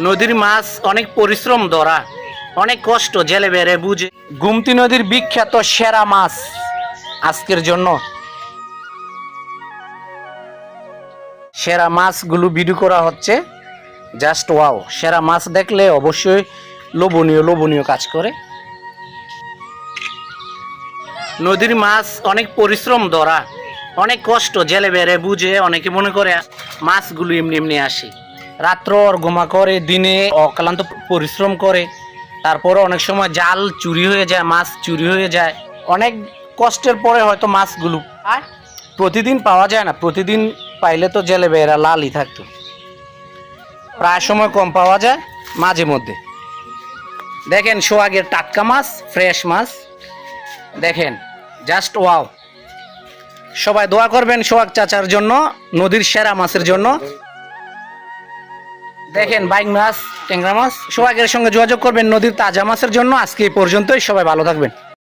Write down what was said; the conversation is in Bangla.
নদীর মাছ অনেক পরিশ্রম ধরা, অনেক কষ্ট, জেলে বেড়ে বুঝে। গুমতি নদীর বিখ্যাত সেরা মাছ আজকের জন্য। সেরা মাছগুলো ভিডিও করা হচ্ছে। Just wow! সেরা মাছ দেখলে অবশ্যই লোভনীয় লোভনীয় কাজ করে। নদীর মাছ অনেক পরিশ্রম ধরা, অনেক কষ্ট, জেলে বেড়ে বুঝে। অনেকে মনে করে মাছগুলো এমনি এমনি আসে। রাত্র ঘুমা করে, দিনে অক্লান্ত পরিশ্রম করে, তারপরে অনেক সময় জাল চুরি হয়ে যায়, মাছ চুরি হয়ে যায়। অনেক কষ্টের পরে হয়তো মাছগুলো পায়। প্রতিদিন পাওয়া যায় না, প্রতিদিন পাইলে তো জেলে বেড়া লালই থাকতো। প্রায় সময় কম পাওয়া যায়, মাঝে মধ্যে। দেখেন সোহাগের টাটকা মাছ, ফ্রেশ মাছ দেখেন, জাস্ট ওয়াও! সবাই দোয়া করবেন সোহাগ চাচার জন্য, নদীর সেরা মাছের জন্য। দেখেন বাইক মাছ, ট্যাংরা মাছ। সোহাগের সঙ্গে যোগাযোগ করবেন নদীর তাজা মাছের জন্য। আজকে এই পর্যন্তই, সবাই ভালো থাকবেন।